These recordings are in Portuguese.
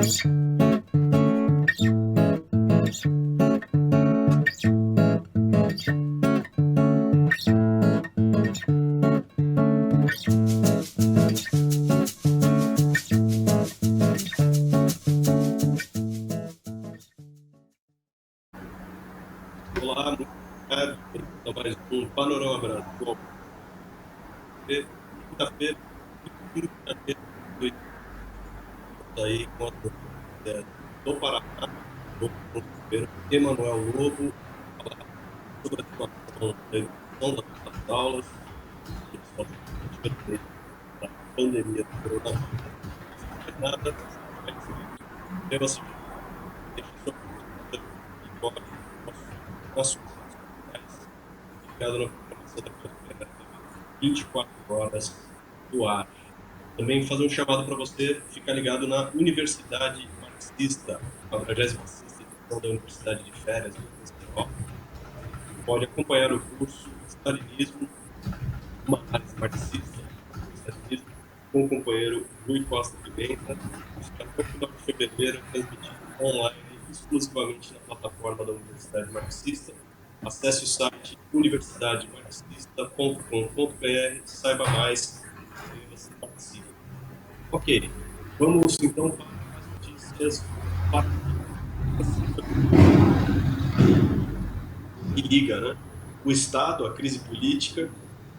Olá, muito obrigado por mais um Panorama Brasil. Quinta-feira, aí com a notícia do Paraná, do governo Emanuel Lobo, falar sobre a situação da evolução das aulas, da pandemia do coronavírus. Nada, eu assim, nosso ligado na programação da Câmara 24 horas do ar. Também fazer um chamado para você ficar ligado na Universidade Marxista, a 46ª edição da Universidade de Férias do Festival. Pode acompanhar o curso Stalinismo, uma análise marxista, Stalinismo, com o companheiro Rui Costa Pimenta, no final de fevereiro, transmitido online exclusivamente na plataforma da Universidade Marxista. Acesse o site universidademarxista.com.br, saiba mais e você participe. Ok, vamos então para as notícias que liga, né? O Estado, a crise política,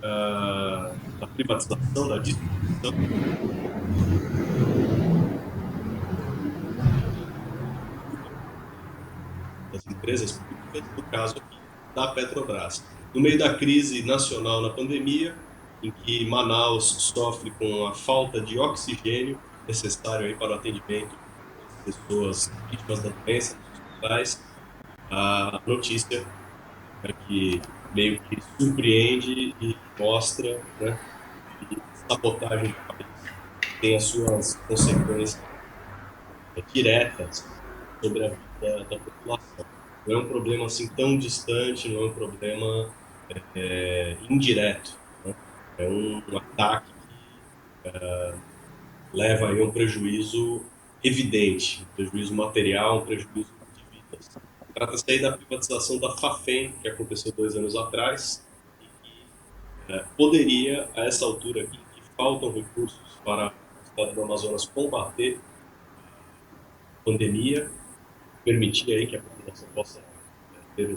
a privatização, da distribuição das empresas públicas, no caso aqui da Petrobras. No meio da crise nacional na pandemia, em que Manaus sofre com a falta de oxigênio necessário aí para o atendimento das pessoas vítimas da doença nos hospitais, a notícia é que meio que surpreende e mostra, né, que sabotagem do país tem as suas consequências diretas sobre a vida da população. Não é um problema assim tão distante, não é um problema indireto, né? É um ataque que leva aí a um prejuízo evidente, um prejuízo material, um prejuízo de vidas. Trata-se aí da privatização da Fafem, que aconteceu 2 anos atrás, e que poderia, a essa altura aqui, que faltam recursos para o Estado do Amazonas combater a pandemia, permitir aí que a população possa ter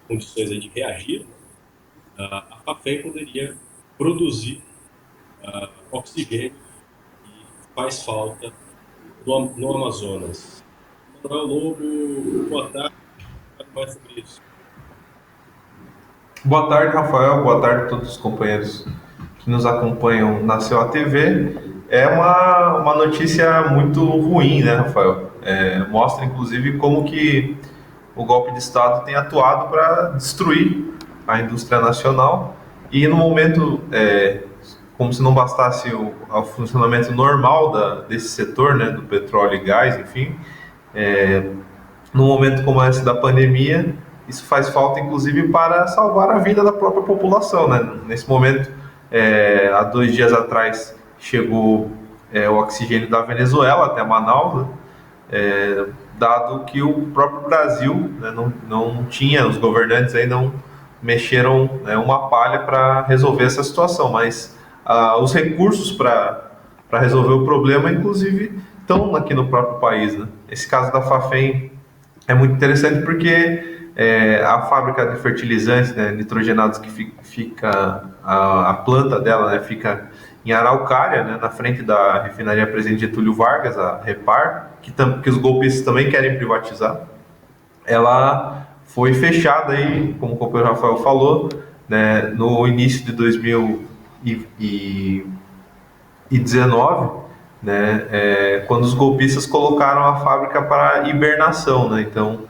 condições aí de reagir, né? A Fafem poderia produzir oxigênio que faz falta no Amazonas. Manuel Lobo, boa tarde. Mais sobre isso. Boa tarde, Rafael. Boa tarde a todos os companheiros que nos acompanham na CEOA TV. É uma notícia muito ruim, né, Rafael? Mostra, inclusive, como que o golpe de Estado tem atuado para destruir a indústria nacional e, no momento, como se não bastasse o funcionamento normal desse setor, né, do petróleo e gás, enfim, num momento como esse da pandemia, isso faz falta, inclusive, para salvar a vida da própria população, né? Nesse momento, há 2 dias atrás, chegou o oxigênio da Venezuela até Manaus, né? Dado que o próprio Brasil, né, não tinha, os governantes aí não mexeram, né, uma palha para resolver essa situação, mas os recursos para resolver o problema, inclusive, estão aqui no próprio país, né? Esse caso da Fafem é muito interessante porque a fábrica de fertilizantes, né, nitrogenados que fica a planta dela, né, fica em Araucária, né, na frente da refinaria Presidente Getúlio Vargas, a Repar, que os golpistas também querem privatizar. Ela foi fechada aí, como o companheiro Rafael falou, né, no início de 2019, né, quando os golpistas colocaram a fábrica para hibernação, né? Então,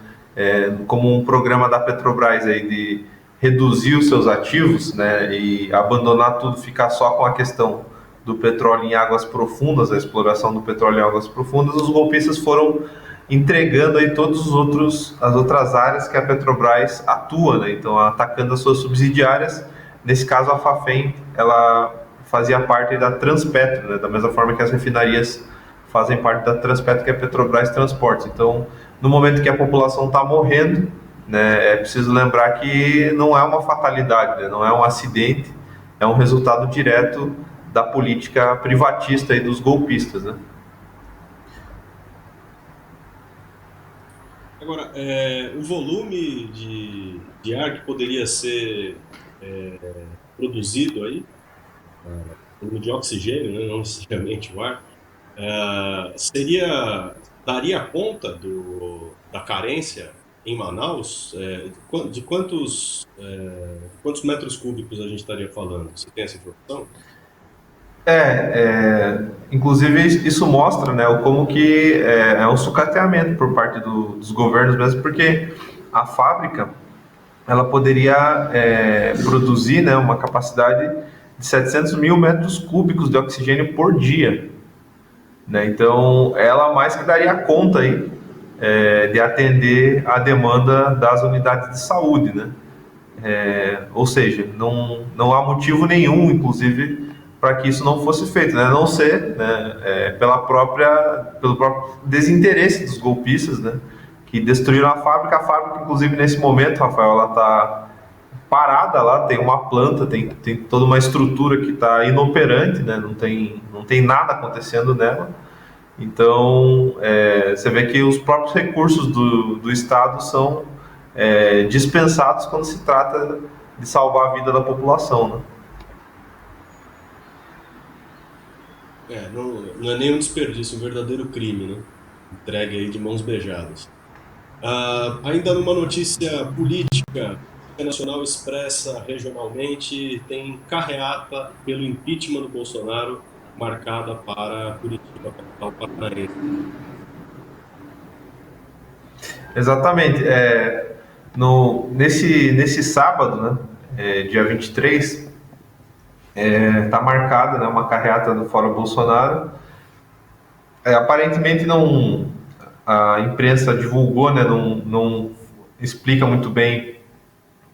como um programa da Petrobras aí de reduzir os seus ativos, né, e abandonar tudo, ficar só com a questão do petróleo em águas profundas, a exploração do petróleo em águas profundas, os golpistas foram entregando aí as outras áreas que a Petrobras atua, né? Então, atacando as suas subsidiárias. Nesse caso, a Fafem, ela fazia parte da Transpetro, né? Da mesma forma que as refinarias fazem parte da Transpetro, que é Petrobras Transportes. Então, no momento que a população está morrendo, né, é preciso lembrar que não é uma fatalidade, né, não é um acidente, é um resultado direto da política privatista e dos golpistas, né? Agora, o volume de ar que poderia ser produzido aí, volume de oxigênio, né, não necessariamente o ar, daria conta da carência em Manaus? De quantos metros cúbicos a gente estaria falando? Você tem essa informação? Inclusive isso mostra, né, como que é um sucateamento por parte dos governos mesmo, porque a fábrica ela poderia produzir, né, uma capacidade de 700 mil metros cúbicos de oxigênio por dia, né? Então ela mais que daria conta aí de atender a demanda das unidades de saúde, né? Ou seja, não há motivo nenhum, inclusive, para que isso não fosse feito, né? A não ser, né, pelo próprio desinteresse dos golpistas, né, que destruíram a fábrica. A fábrica, inclusive, nesse momento, Rafael, ela está parada lá, tem uma planta, tem toda uma estrutura que está inoperante, né? Não tem nada acontecendo nela. Então, você vê que os próprios recursos do Estado são dispensados quando se trata de salvar a vida da população, né? Não é nem um desperdício, um verdadeiro crime, né? Entregue aí de mãos beijadas. Ainda numa notícia política, a Nacional expressa regionalmente tem carreata pelo impeachment do Bolsonaro marcada para Curitiba, capital paranaense. Exatamente. Nesse sábado, né, dia 23, está marcada, né, uma carreata do Fórum Bolsonaro. Aparentemente não, a imprensa divulgou, né, não explica muito bem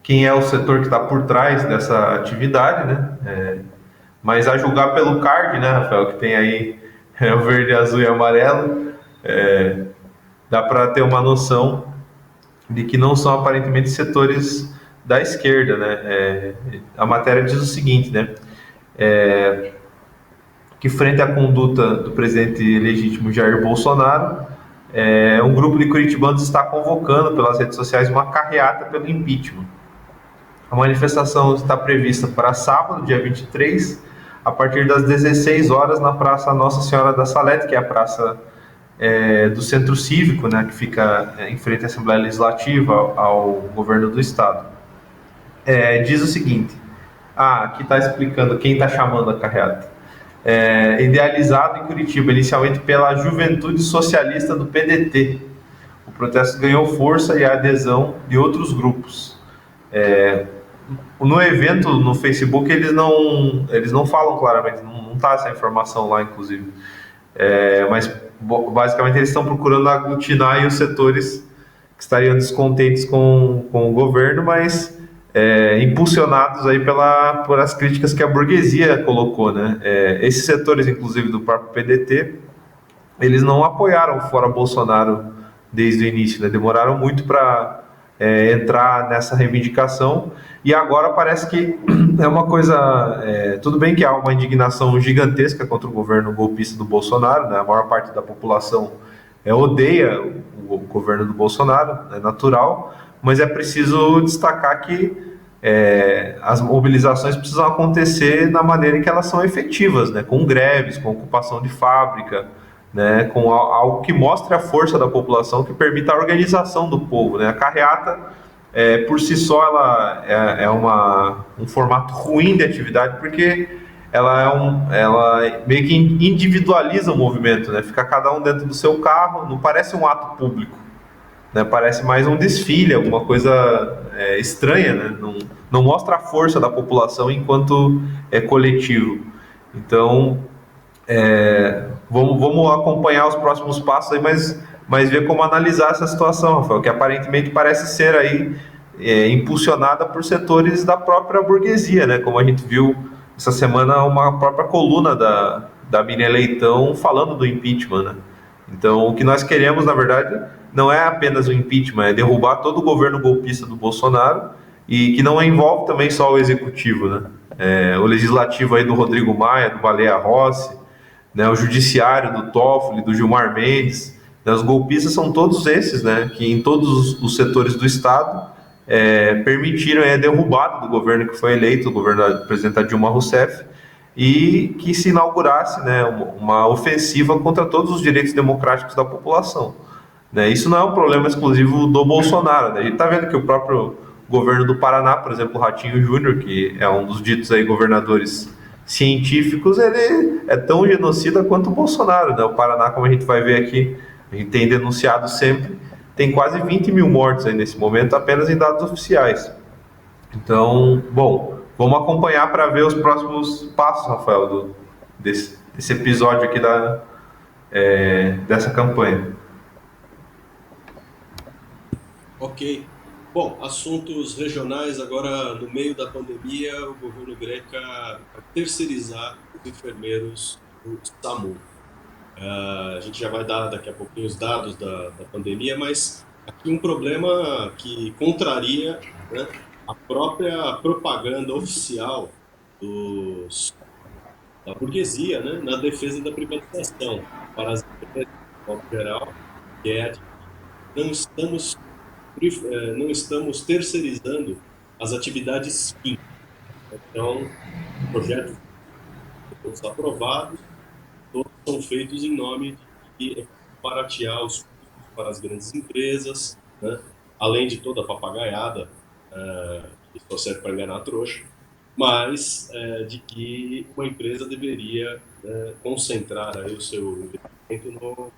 quem é o setor que está por trás dessa atividade, né? Mas a julgar pelo card, né, Rafael, que tem aí o verde, azul e amarelo, dá para ter uma noção de que não são aparentemente setores da esquerda, né? A matéria diz o seguinte, né? Que frente à conduta do presidente legítimo Jair Bolsonaro, um grupo de curitibanos está convocando pelas redes sociais uma carreata pelo impeachment. A manifestação está prevista para sábado, dia 23, a partir das 16 horas na Praça Nossa Senhora da Salete, que é a praça do Centro Cívico, né, que fica em frente à Assembleia Legislativa, ao governo do Estado. Diz o seguinte, aqui está explicando quem está chamando a carreata. Idealizado em Curitiba, inicialmente pela Juventude Socialista do PDT. O protesto ganhou força e a adesão de outros grupos. No evento, no Facebook, eles não falam claramente, não está essa informação lá, inclusive. Mas, basicamente, eles estão procurando aglutinar os setores que estariam descontentes com o governo, mas impulsionados aí por as críticas que a burguesia colocou, né? Esses setores, inclusive, do próprio PDT, eles não apoiaram o Fora Bolsonaro desde o início, né? Demoraram muito para entrar nessa reivindicação, e agora parece que é uma coisa... tudo bem que há uma indignação gigantesca contra o governo golpista do Bolsonaro, né? A maior parte da população odeia o governo do Bolsonaro, é natural, mas é preciso destacar que as mobilizações precisam acontecer na maneira em que elas são efetivas, né? Com greves, com ocupação de fábrica, né? Com algo que mostre a força da população, que permita a organização do povo, né? A carreata, por si só, ela é um formato ruim de atividade, porque ela meio que individualiza o movimento, né? Fica cada um dentro do seu carro, não parece um ato público, né? Parece mais um desfile, alguma coisa estranha, né? Não mostra a força da população enquanto coletivo. Então, vamos acompanhar os próximos passos aí, mas ver como analisar essa situação, Rafael, que aparentemente parece ser aí impulsionada por setores da própria burguesia, né? Como a gente viu essa semana, uma própria coluna da Miriam Leitão falando do impeachment, né? Então, o que nós queremos, na verdade, não é apenas o impeachment, é derrubar todo o governo golpista do Bolsonaro e que não envolve também só o executivo, né? O legislativo aí do Rodrigo Maia, do Baleia Rossi, né? O judiciário do Toffoli, do Gilmar Mendes, né? Os golpistas são todos esses, né? Que em todos os setores do Estado permitiram a derrubada do governo que foi eleito, o governo da presidenta Dilma Rousseff, e que se inaugurasse, né, uma ofensiva contra todos os direitos democráticos da população. Né? Isso não é um problema exclusivo do Bolsonaro. Né? A gente está vendo que o próprio governo do Paraná, por exemplo, o Ratinho Júnior, que é um dos ditos aí governadores científicos, ele é tão genocida quanto o Bolsonaro. Né? O Paraná, como a gente vai ver aqui, a gente tem denunciado sempre, tem quase 20 mil mortes aí nesse momento, apenas em dados oficiais. Então, bom, vamos acompanhar para ver os próximos passos, Rafael, desse episódio aqui dessa campanha. Ok. Bom, assuntos regionais. Agora, no meio da pandemia, o governo Greca vai terceirizar os enfermeiros do SAMU. A gente já vai dar daqui a pouquinho os dados da pandemia, mas aqui um problema que contraria, né, a própria propaganda oficial da burguesia, né, na defesa da privatização, para as empresas, de modo geral, que é a de que não estamos terceirizando as atividades fim. Então, projetos todos aprovados, todos são feitos em nome de baratear os custos para as grandes empresas, né? Além de toda a papagaiada, que só serve para enganar a trouxa, mas de que uma empresa deveria concentrar aí o seu investimento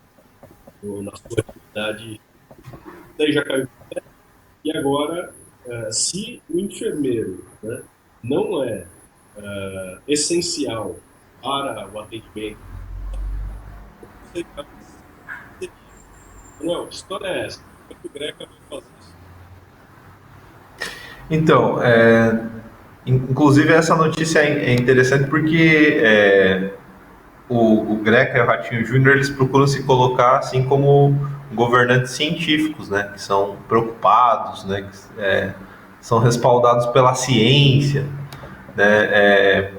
na sua atividade. Daí já caiu. E agora, se o enfermeiro, né, não é essencial para o atendimento, não, que história é essa? Como é que o Greca vai fazer isso? Então, inclusive essa notícia é interessante porque o Greca e o Ratinho Júnior eles procuram se colocar assim como governantes científicos, né, que são preocupados, né, que são respaldados pela ciência, né.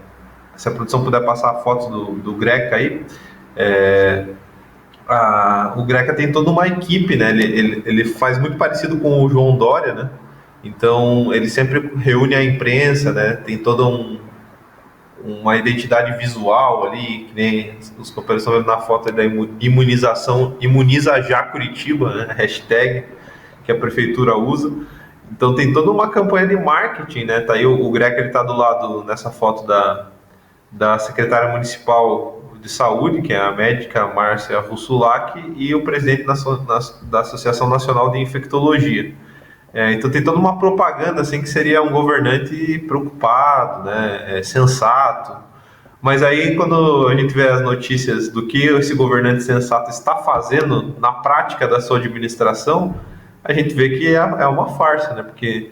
Se a produção puder passar a foto do Greca aí, o Greca tem toda uma equipe, né, ele faz muito parecido com o João Dória, né, então ele sempre reúne a imprensa, né, tem toda uma identidade visual ali, que nem os companheiros estão vendo na foto da imunização, imuniza já Curitiba, né, hashtag que a prefeitura usa. Então tem toda uma campanha de marketing, né? Tá aí o Greca, ele tá do lado nessa foto da secretária municipal de saúde, que é a médica Márcia Russulac, e o presidente da Associação Nacional de Infectologia. Então tem toda uma propaganda assim que seria um governante preocupado, né, sensato. Mas aí quando a gente vê as notícias do que esse governante sensato está fazendo na prática da sua administração, a gente vê que é uma farsa, né? Porque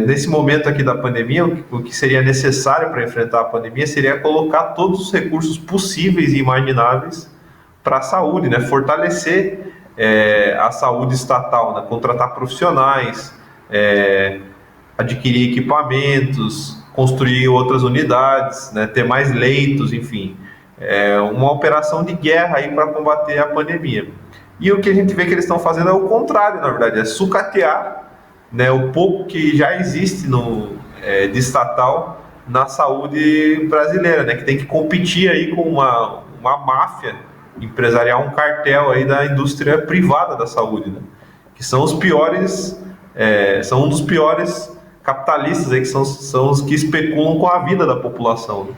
nesse momento aqui da pandemia, o que seria necessário para enfrentar a pandemia seria colocar todos os recursos possíveis e imagináveis para a saúde, né? Fortalecer a saúde estatal, né? Contratar profissionais, adquirir equipamentos, construir outras unidades, né? Ter mais leitos, enfim. Uma operação de guerra aí para combater a pandemia. E o que a gente vê que eles estão fazendo é o contrário, na verdade, é sucatear, né, o pouco que já existe de estatal na saúde brasileira, né, que tem que competir aí com uma máfia empresarial, um cartel aí da indústria privada da saúde, né, que são os piores, são um dos piores capitalistas aí, que são os que especulam com a vida da população, né,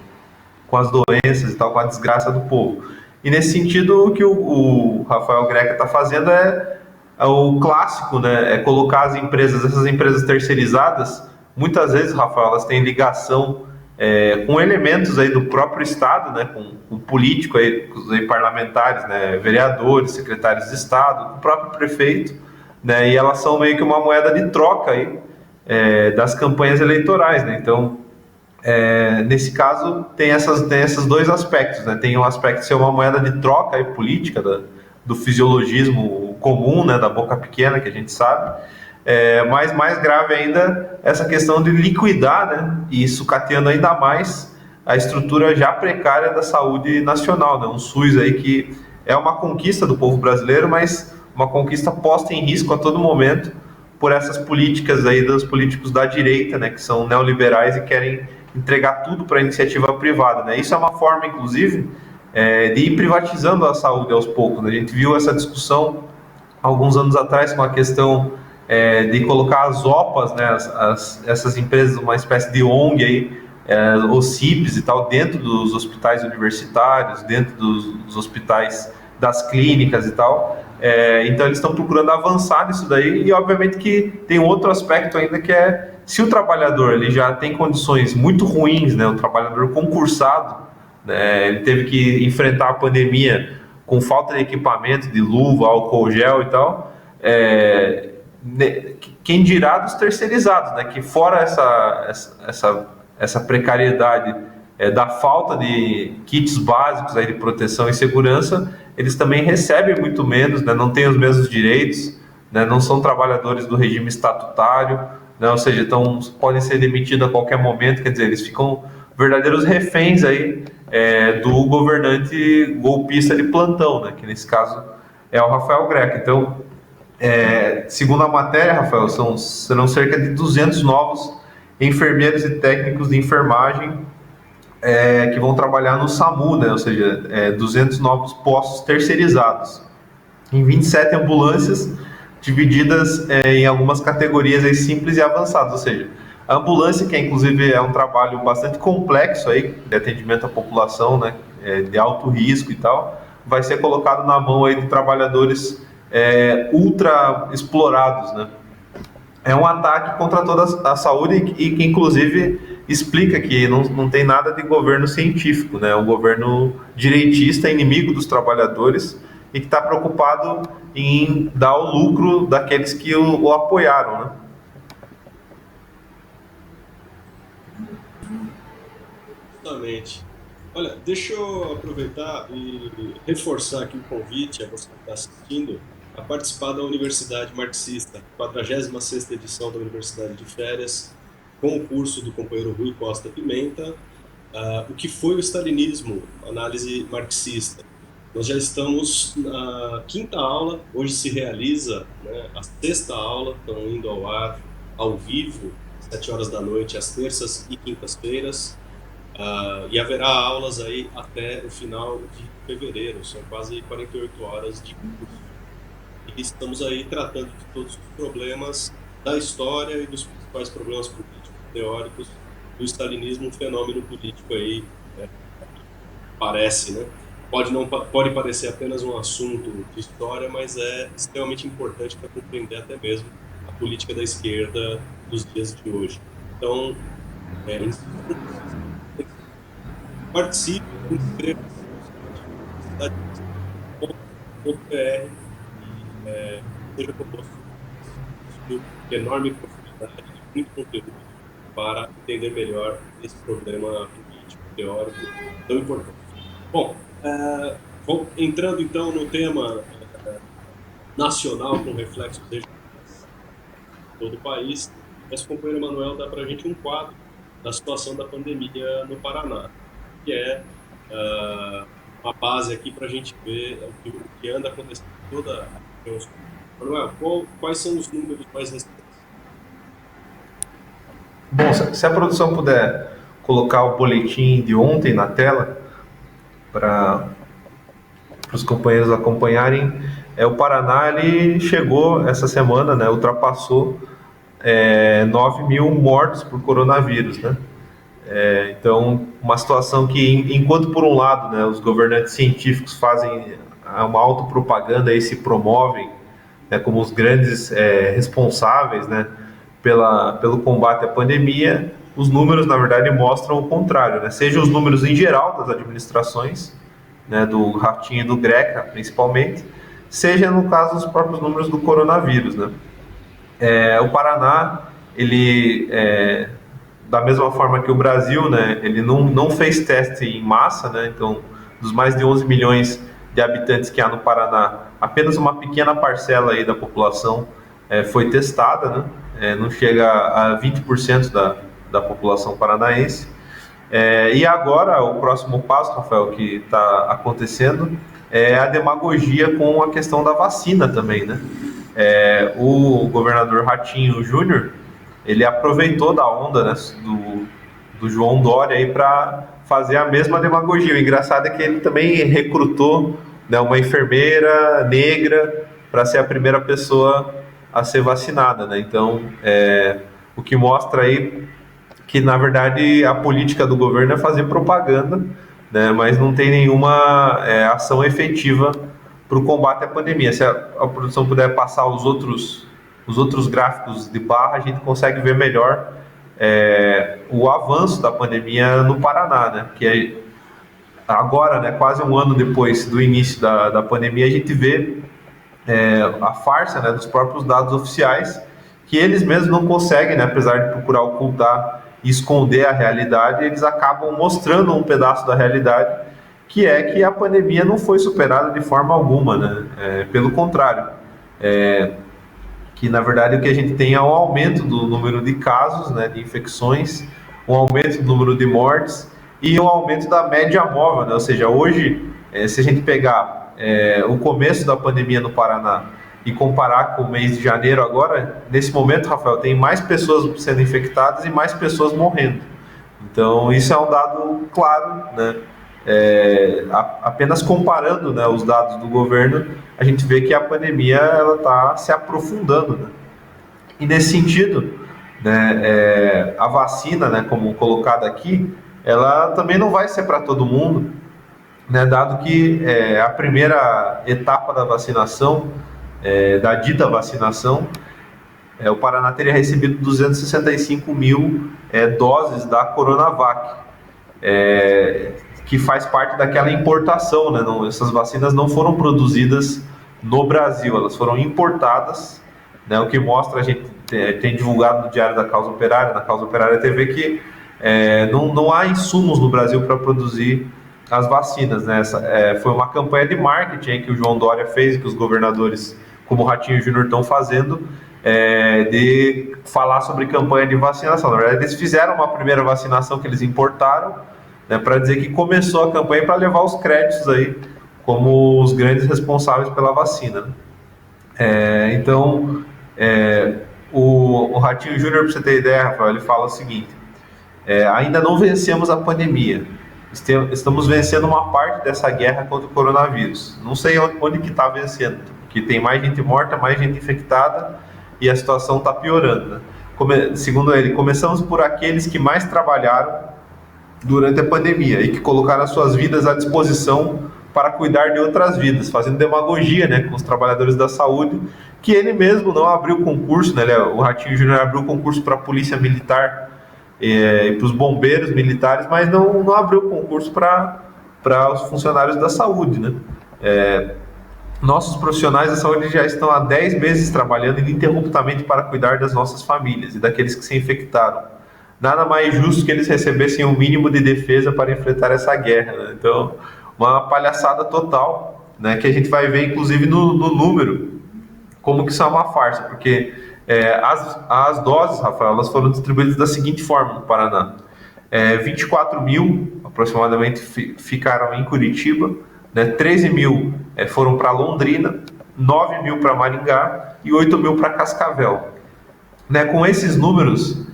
com as doenças e tal, com a desgraça do povo. E nesse sentido, o que o Rafael Greca está fazendo é o clássico, né? É colocar essas empresas terceirizadas, muitas vezes, Rafael, elas têm ligação com elementos aí do próprio Estado, né? Com político aí, com os parlamentares, né? Vereadores, secretários de Estado, o próprio prefeito, né? E elas são meio que uma moeda de troca aí das campanhas eleitorais, né? Então, Nesse caso, tem esses dois aspectos, né? Tem o aspecto de ser uma moeda de troca aí, política, do fisiologismo comum, né? Da boca pequena, que a gente sabe. Mas mais grave ainda, essa questão de liquidar, né? E sucateando ainda mais a estrutura já precária da saúde nacional, né? Um SUS aí que é uma conquista do povo brasileiro, mas uma conquista posta em risco a todo momento por essas políticas aí dos políticos da direita, né, que são neoliberais e querem entregar tudo para a iniciativa privada, né? Isso é uma forma, inclusive, de ir privatizando a saúde aos poucos, né? A gente viu essa discussão alguns anos atrás com a questão de colocar as OPAs, né, essas empresas, uma espécie de ONG aí, os CIPs e tal, dentro dos hospitais universitários, dentro dos hospitais das clínicas e tal. Então eles estão procurando avançar nisso daí, e obviamente que tem outro aspecto ainda, que é se o trabalhador ele já tem condições muito ruins, né, o trabalhador concursado, né, ele teve que enfrentar a pandemia com falta de equipamento, de luva, álcool gel e tal, quem dirá dos terceirizados, né, que fora essa precariedade da falta de kits básicos aí de proteção e segurança, eles também recebem muito menos, né, não têm os mesmos direitos, né, não são trabalhadores do regime estatutário, né, ou seja, podem ser demitidos a qualquer momento, quer dizer, eles ficam verdadeiros reféns aí do governante golpista de plantão, né, que nesse caso é o Rafael Greco. Então, segundo a matéria, Rafael, serão cerca de 200 novos enfermeiros e técnicos de enfermagem que vão trabalhar no SAMU, né? Ou seja, 200 novos postos terceirizados em 27 ambulâncias divididas em algumas categorias aí, simples e avançadas. Ou seja, a ambulância, que inclusive é um trabalho bastante complexo aí, de atendimento à população, né? De alto risco e tal, vai ser colocado na mão aí de trabalhadores ultra explorados, né? É um ataque contra toda a saúde, e que inclusive explica que não tem nada de governo científico, né? É um governo direitista, inimigo dos trabalhadores, e que está preocupado em dar o lucro daqueles que o apoiaram, né? Justamente. Olha, deixa eu aproveitar e reforçar aqui o convite a você que está assistindo a participar da Universidade Marxista, 46ª edição da Universidade de Férias, com o curso do companheiro Rui Costa Pimenta, o que foi o stalinismo, análise marxista. Nós já estamos na quinta aula, hoje se realiza, né, a sexta aula, estão indo ao ar, ao vivo, às 7 horas da noite, às terças e quintas-feiras. E haverá aulas aí até o final de fevereiro, são quase 48 horas de curso. E estamos aí tratando de todos os problemas da história e dos principais problemas políticos teóricos do stalinismo, um fenômeno político aí, parece, né? Pode parecer apenas um assunto de história, mas é extremamente importante para compreender até mesmo a política da esquerda dos dias de hoje. Então, participe, inscreva-se no site universidade.br e seja conosco de enorme profundidade, de muito conteúdo para entender melhor esse problema político, teórico tão importante. Bom, entrando então no tema nacional com reflexos de todo o país, esse companheiro Manuel dá para a gente um quadro da situação da pandemia no Paraná, que é uma base aqui para a gente ver o que anda acontecendo toda a região. Manuel, quais são os números mais recentes? Bom, se a produção puder colocar o boletim de ontem na tela para os companheiros acompanharem, o Paraná ele chegou essa semana, né, ultrapassou 9 mil mortos por coronavírus, né? Então, uma situação que, enquanto por um lado, né, os governantes científicos fazem uma autopropaganda e se promovem, né, como os grandes responsáveis, né, pelo combate à pandemia, os números, na verdade, mostram o contrário, né? Seja os números em geral das administrações, né, do Ratinho e do Greca, principalmente, seja, no caso, os próprios números do coronavírus, né? O Paraná, ele da mesma forma que o Brasil, né, ele não fez teste em massa, né, então dos mais de 11 milhões de habitantes que há no Paraná, apenas uma pequena parcela aí da população foi testada, né, não chega a 20% da população paranaense. E agora o próximo passo, Rafael, que está acontecendo é a demagogia com a questão da vacina também, né? O governador Ratinho Júnior, ele aproveitou da onda, né, do João Dória aí para fazer a mesma demagogia. O engraçado é que ele também recrutou, né, uma enfermeira negra para ser a primeira pessoa a ser vacinada, né? Então, o que mostra aí que, na verdade, a política do governo é fazer propaganda, né, mas não tem nenhuma ação efetiva para o combate à pandemia. Se a produção puder passar os outros gráficos de barra, a gente consegue ver melhor o avanço da pandemia no Paraná, né? Que agora, né, quase um ano depois do início da pandemia, a gente vê a farsa, né, dos próprios dados oficiais, que eles mesmos não conseguem, né, apesar de procurar ocultar e esconder a realidade, eles acabam mostrando um pedaço da realidade, que é que a pandemia não foi superada de forma alguma, né? Pelo contrário, que na verdade o que a gente tem é um aumento do número de casos, né, de infecções, um aumento do número de mortes e um aumento da média móvel, né? Ou seja, hoje, se a gente pegar o começo da pandemia no Paraná e comparar com o mês de janeiro agora, nesse momento, Rafael, tem mais pessoas sendo infectadas e mais pessoas morrendo. Então, isso é um dado claro, né? Apenas comparando, né, os dados do governo, a gente vê que a pandemia ela está se aprofundando, né? E nesse sentido, né, a vacina, né, como colocada aqui, ela também não vai ser para todo mundo, né, dado que a primeira etapa da vacinação, da dita vacinação, o Paraná teria recebido 265 mil doses da Coronavac, que faz parte daquela importação, né? Essas vacinas não foram produzidas no Brasil, elas foram importadas, né? O que mostra, a gente tem divulgado no Diário da Causa Operária, na Causa Operária TV, que não há insumos no Brasil para produzir as vacinas, né? Foi uma campanha de marketing que o João Dória fez, que os governadores, como o Ratinho Júnior, estão fazendo, de falar sobre campanha de vacinação. Na verdade, eles fizeram uma primeira vacinação que eles importaram, né, para dizer que começou a campanha, para levar os créditos aí como os grandes responsáveis pela vacina, né? Então, o Ratinho Júnior, para você ter ideia, Rafael, ele fala o seguinte: ainda não vencemos a pandemia, estamos vencendo uma parte dessa guerra contra o coronavírus. Não sei onde que está vencendo, porque tem mais gente morta, mais gente infectada e a situação está piorando, né? Segundo ele, começamos por aqueles que mais trabalharam durante a pandemia e que colocaram as suas vidas à disposição para cuidar de outras vidas, fazendo demagogia, né, com os trabalhadores da saúde, que ele mesmo não abriu concurso, né? O Ratinho Júnior abriu concurso para a Polícia Militar e para os bombeiros militares, mas não abriu concurso para os funcionários da saúde, né? Nossos profissionais da saúde já estão há 10 meses trabalhando ininterruptamente para cuidar das nossas famílias e daqueles que se infectaram. Nada mais justo que eles recebessem um mínimo de defesa para enfrentar essa guerra, né? Então, uma palhaçada total, né, que a gente vai ver, inclusive, no número, como que isso é uma farsa, porque as doses, Rafael, elas foram distribuídas da seguinte forma no Paraná. 24 mil, aproximadamente, ficaram em Curitiba, né, 13 mil foram para Londrina, 9 mil para Maringá e 8 mil para Cascavel. Né, com esses números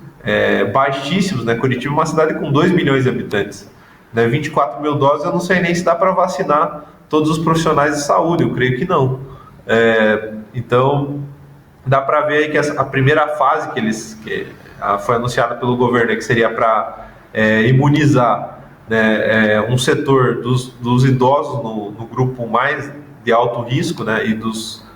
baixíssimos, né, Curitiba é uma cidade com 2 milhões de habitantes, né, 24 mil doses, eu não sei nem se dá para vacinar todos os profissionais de saúde, eu creio que não. Então, dá para ver aí que a primeira fase que foi anunciada pelo governo, que seria para imunizar, né, um setor dos idosos no grupo mais de alto risco, né, e dos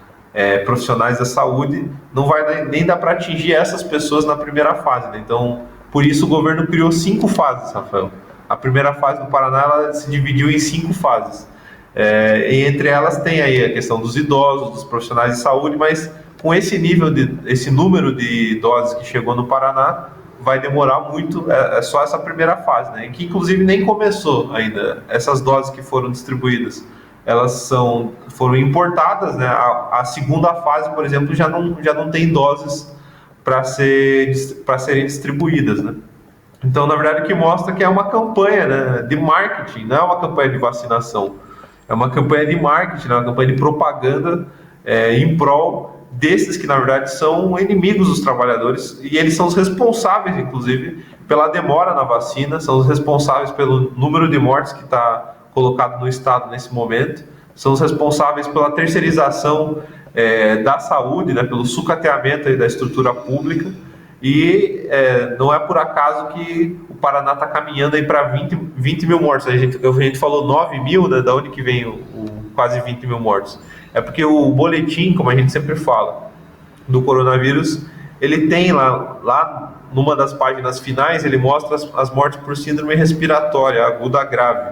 profissionais da saúde, não vai nem dar para atingir essas pessoas na primeira fase, né? Então, por isso o governo criou 5 fases, Rafael. A primeira fase do Paraná ela se dividiu em 5 fases. E entre elas tem aí a questão dos idosos, dos profissionais de saúde, mas com esse número de doses que chegou no Paraná, vai demorar muito, é só essa primeira fase, né? Que inclusive nem começou ainda. Essas doses que foram distribuídas, foram importadas, né? A segunda fase, por exemplo, já não tem doses para serem distribuídas, né? Então, na verdade, o que mostra que é uma campanha, né, de marketing, não é uma campanha de vacinação. É uma campanha de marketing, né, uma campanha de propaganda em prol desses que, na verdade, são inimigos dos trabalhadores e eles são os responsáveis, inclusive, pela demora na vacina, são os responsáveis pelo número de mortes que está colocado no Estado nesse momento, são os responsáveis pela terceirização da saúde, né, pelo sucateamento aí da estrutura pública. E não é por acaso que o Paraná está caminhando aí para 20 mil mortos. A gente falou 9 mil, né? Da onde que vem o quase 20 mil mortos? É porque o boletim, como a gente sempre fala, do coronavírus, ele tem lá numa das páginas finais, ele mostra as mortes por síndrome respiratória aguda grave.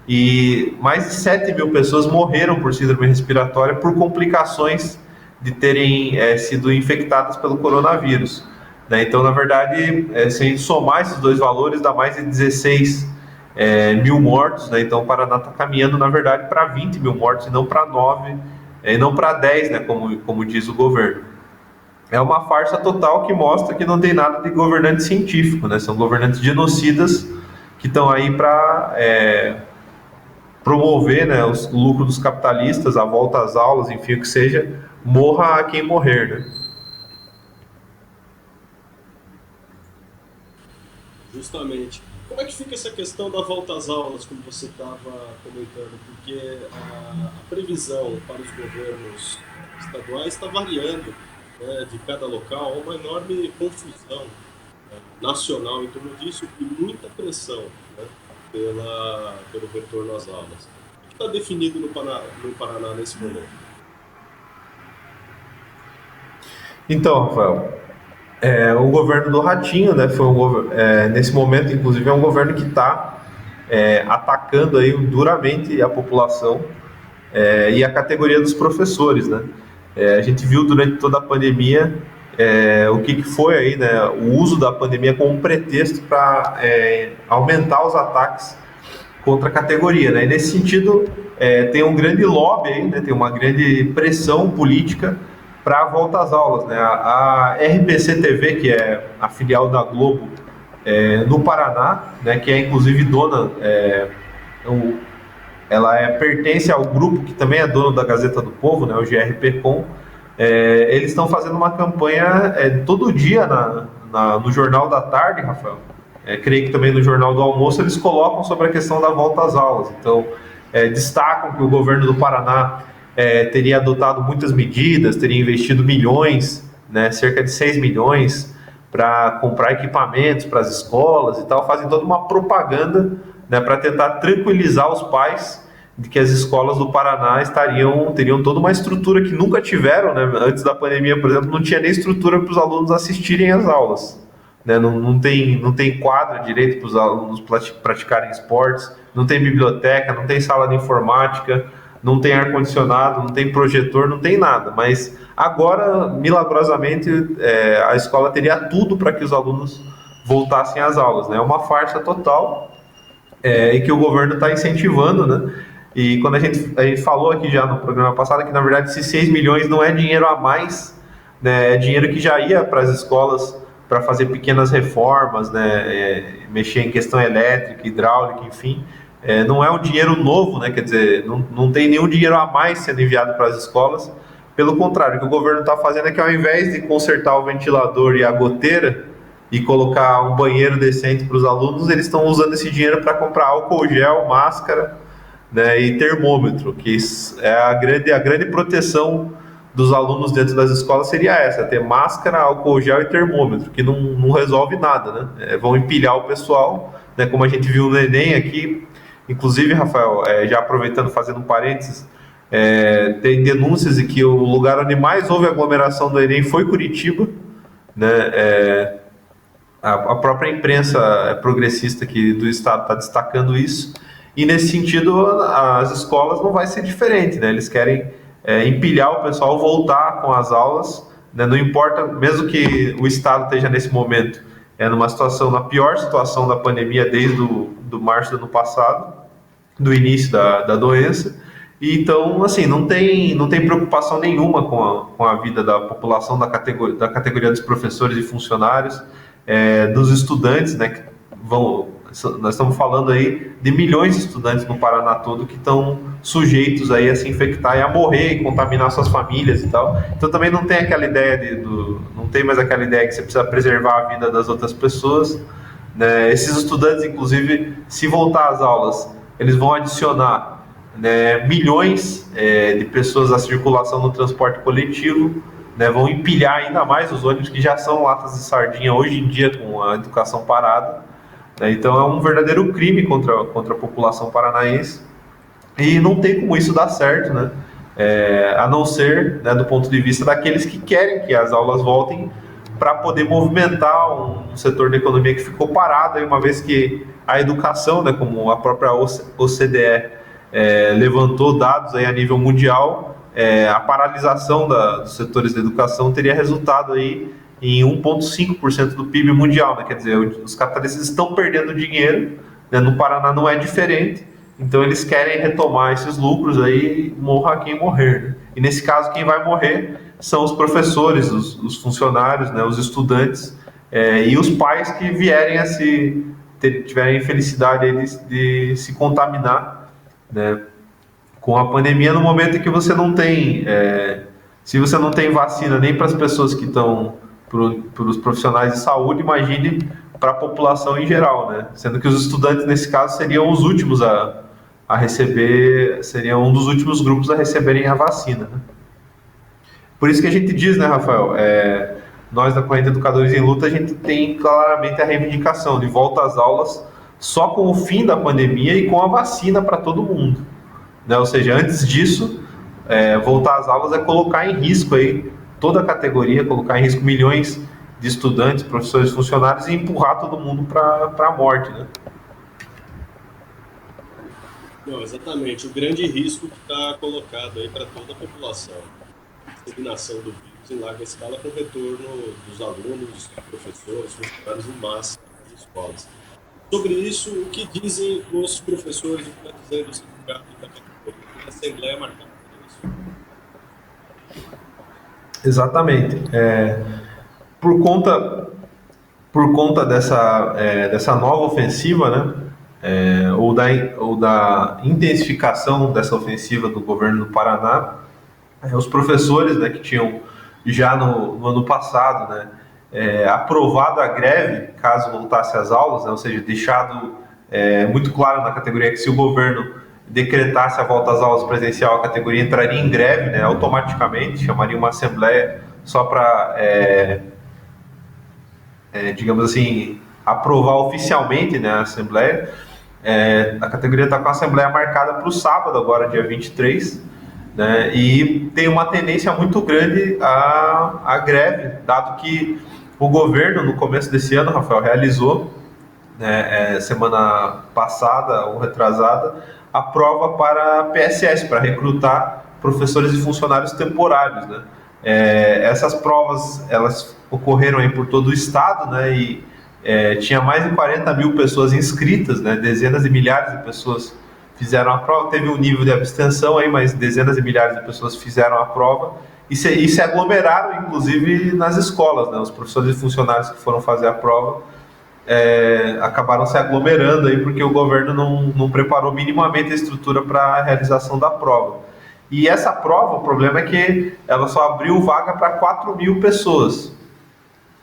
E mais de 7 mil pessoas morreram por síndrome respiratória por complicações de terem sido infectadas pelo coronavírus. Né? Então, na verdade, se a gente somar esses dois valores, dá mais de 16 mil mortos. Né? Então, o Paraná está caminhando, na verdade, para 20 mil mortos e não para 9, e não para 10, né? Como diz o governo. É uma farsa total que mostra que não tem nada de governante científico. Né? São governantes genocidas que estão aí para promover, né, o lucro dos capitalistas, a volta às aulas, enfim, o que seja, morra quem morrer. Né? Justamente. Como é que fica essa questão da volta às aulas, como você estava comentando? Porque a previsão para os governos estaduais está variando, né, de cada local, há uma enorme confusão, né, nacional em torno disso e muita pressão, né, pelo retorno às aulas. O que está definido no Paraná nesse momento? Então, Rafael, o governo do Ratinho, né, nesse momento, inclusive, é um governo que está atacando aí duramente a população e a categoria dos professores, né? A gente viu durante toda a pandemia o que foi aí, né, o uso da pandemia como pretexto para aumentar os ataques contra a categoria, né? E nesse sentido, tem um grande lobby aí, né, tem uma grande pressão política para a volta às aulas, né? A RPC TV, que é a filial da Globo no Paraná, né, que é inclusive dona, pertence ao grupo que também é dono da Gazeta do Povo, né, o GRP.com. Eles estão fazendo uma campanha todo dia no Jornal da Tarde, Rafael. Creio que também no Jornal do Almoço eles colocam sobre a questão da volta às aulas. Então, destacam que o governo do Paraná teria adotado muitas medidas, teria investido milhões, né, cerca de 6 milhões, para comprar equipamentos para as escolas e tal, fazem toda uma propaganda, né, para tentar tranquilizar os pais de que as escolas do Paraná teriam toda uma estrutura que nunca tiveram, né? Antes da pandemia, por exemplo, não tinha nem estrutura para os alunos assistirem às aulas. Né? Não tem quadra direito para os alunos praticarem esportes, não tem biblioteca, não tem sala de informática, não tem ar-condicionado, não tem projetor, não tem nada. Mas agora, milagrosamente, a escola teria tudo para que os alunos voltassem às aulas. Né? É uma farsa total e que o governo está incentivando, né? E quando a gente falou aqui já no programa passado que, na verdade, esses 6 milhões não é dinheiro a mais, né? É dinheiro que já ia para as escolas para fazer pequenas reformas, né? Mexer em questão elétrica, hidráulica, enfim. Não é um dinheiro novo, né? Quer dizer, não tem nenhum dinheiro a mais sendo enviado para as escolas. Pelo contrário, o que o governo está fazendo é que, ao invés de consertar o ventilador e a goteira e colocar um banheiro decente para os alunos, eles estão usando esse dinheiro para comprar álcool gel, máscara, né, e termômetro, que é a grande proteção dos alunos dentro das escolas seria essa, ter máscara, álcool gel e termômetro, que não resolve nada, né? Vão empilhar o pessoal, né, como a gente viu no Enem aqui, inclusive, Rafael, já aproveitando, fazendo um parênteses, tem denúncias de que o lugar onde mais houve aglomeração do Enem foi Curitiba, né? A própria imprensa progressista aqui do estado está destacando isso. E nesse sentido, as escolas não vai ser diferente, né? Eles querem empilhar o pessoal, voltar com as aulas, né? Não importa, mesmo que o Estado esteja nesse momento numa situação, na pior situação da pandemia desde do março do ano passado, do início da doença. E então, assim, não tem preocupação nenhuma com a vida da população, da categoria dos professores e funcionários, dos estudantes, né, que nós estamos falando aí de milhões de estudantes no Paraná todo que estão sujeitos aí a se infectar e a morrer e contaminar suas famílias e tal. Então também não tem aquela ideia não tem mais aquela ideia que você precisa preservar a vida das outras pessoas, né? Esses estudantes, inclusive, se voltar às aulas, eles vão adicionar, né, milhões de pessoas à circulação no transporte coletivo, né, vão empilhar ainda mais os ônibus que já são latas de sardinha hoje em dia com a educação parada, né? Então é um verdadeiro crime contra a população paranaense e não tem como isso dar certo, né? A não ser, né, do ponto de vista daqueles que querem que as aulas voltem para poder movimentar um setor da economia que ficou parado, aí, uma vez que a educação, né, como a própria OCDE levantou dados aí a nível mundial, a paralisação dos setores da educação teria resultado aí em 1,5% do PIB mundial, né? Quer dizer, os capitalistas estão perdendo dinheiro, né? No Paraná não é diferente, então eles querem retomar esses lucros aí, morra quem morrer, né? E nesse caso quem vai morrer são os professores, os funcionários, né? Os estudantes, e os pais que vierem tiverem a infelicidade de se contaminar, né, com a pandemia, no momento em que você não tem, se você não tem vacina nem para as pessoas que estão, para os profissionais de saúde, imagine para a população em geral, né? Sendo que os estudantes, nesse caso, seriam os últimos a receber, seriam um dos últimos grupos a receberem a vacina, né? Por isso que a gente diz, né, Rafael, nós da Corrente Educadores em Luta, a gente tem claramente a reivindicação de volta às aulas só com o fim da pandemia e com a vacina para todo mundo, né? Ou seja, antes disso, voltar às aulas é colocar em risco aí toda a categoria, colocar em risco milhões de estudantes, professores, funcionários e empurrar todo mundo para a morte, né? Não, exatamente. O grande risco que está colocado aí para toda a população. A disseminação do vírus em larga escala com o retorno dos alunos, professores, funcionários em massa nas escolas. Sobre isso, o que dizem os professores e o sindicato da categoria? Tem assembleia marcada para isso? Exatamente. Por conta dessa nova ofensiva, né, ou da intensificação dessa ofensiva do governo do Paraná, os professores, né, que tinham já no ano passado, né, aprovado a greve caso voltasse às aulas, né, ou seja, deixado muito claro na categoria que se o governo decretasse a volta às aulas presencial, a categoria entraria em greve, né, automaticamente, chamaria uma assembleia só para, digamos assim, aprovar oficialmente, né, a assembleia. A categoria está com a assembleia marcada para o sábado, agora dia 23, né, e tem uma tendência muito grande à greve, dado que o governo, no começo desse ano, Rafael, realizou, né, semana passada ou retrasada, a prova para PSS, para recrutar professores e funcionários temporários, né? Essas provas, elas ocorreram aí por todo o estado, né? E tinha mais de 40 mil pessoas inscritas, né? Dezenas de milhares de pessoas fizeram a prova. Teve um nível de abstenção aí, mas dezenas de milhares de pessoas fizeram a prova e se aglomeraram, inclusive, nas escolas, né? Os professores e funcionários que foram fazer a prova acabaram se aglomerando aí porque o governo não preparou minimamente a estrutura para a realização da prova. E essa prova, o problema é que ela só abriu vaga para 4 mil pessoas,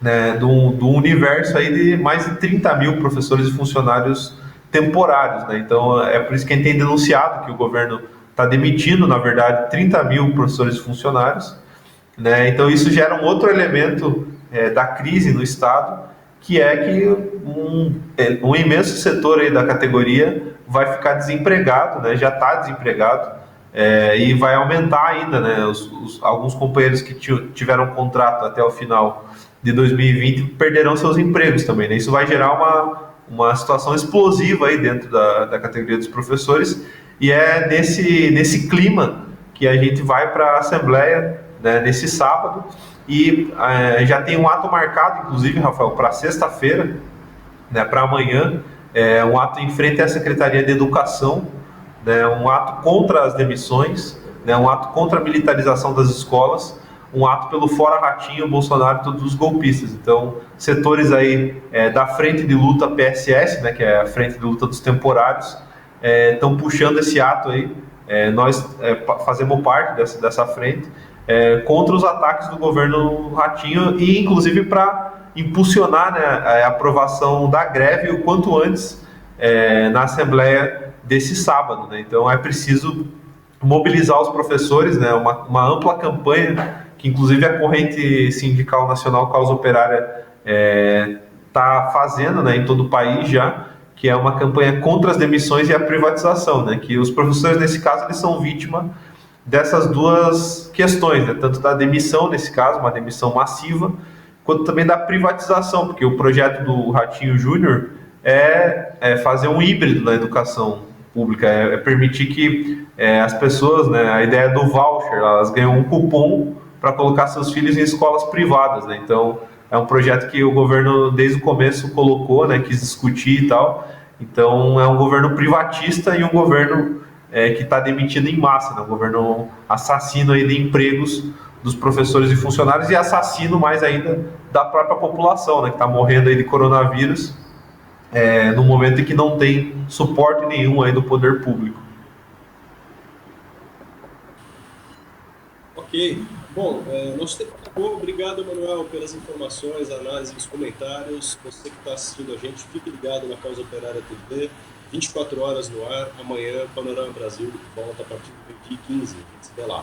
né, do universo aí de mais de 30 mil professores e funcionários temporários, né? Então é por isso que a gente tem denunciado que o governo está demitindo, na verdade, 30 mil professores e funcionários, né? Então isso gera um outro elemento da crise no estado, que é que um imenso setor aí da categoria vai ficar desempregado, né? Já está desempregado, e vai aumentar ainda, né? Alguns companheiros que tiveram contrato até o final de 2020 perderão seus empregos também, né? Isso vai gerar uma situação explosiva aí dentro da categoria dos professores, e é nesse clima que a gente vai para a Assembleia, né, nesse sábado, E já tem um ato marcado, inclusive, Rafael, para sexta-feira, né, para amanhã, um ato em frente à Secretaria de Educação, né, um ato contra as demissões, né, um ato contra a militarização das escolas, um ato pelo Fora Ratinho, Bolsonaro e todos os golpistas. Então, setores aí da Frente de Luta PSS, né, que é a Frente de Luta dos Temporários, estão puxando esse ato aí. Nós fazemos parte dessa frente contra os ataques do governo Ratinho e, inclusive, para impulsionar, né, a aprovação da greve o quanto antes na Assembleia desse sábado. Né? Então, é preciso mobilizar os professores, né, uma ampla campanha que, inclusive, a Corrente Sindical Nacional Causa Operária está fazendo, né, em todo o país já, que é uma campanha contra as demissões e a privatização, né, que os professores, nesse caso, eles são vítima dessas duas questões, né, tanto da demissão, nesse caso, uma demissão massiva, quanto também da privatização, porque o projeto do Ratinho Júnior é fazer um híbrido na educação pública, permitir que as pessoas, né, a ideia do voucher, elas ganham um cupom para colocar seus filhos em escolas privadas, né? Então, é um projeto que o governo, desde o começo, colocou, né, quis discutir e tal. Então, é um governo privatista e um governo que está demitindo em massa, né? Um governo assassino aí de empregos dos professores e funcionários e assassino mais ainda da própria população, né, que está morrendo aí de coronavírus no momento em que não tem suporte nenhum aí do poder público. Ok. Bom, nosso tempo acabou. Obrigado, Manuel, pelas informações, análises, os comentários. Você que está assistindo a gente, fique ligado na Causa Operária TV. 24 horas no ar. Amanhã, Panorama Brasil volta a partir do 20h15. A gente se vê lá.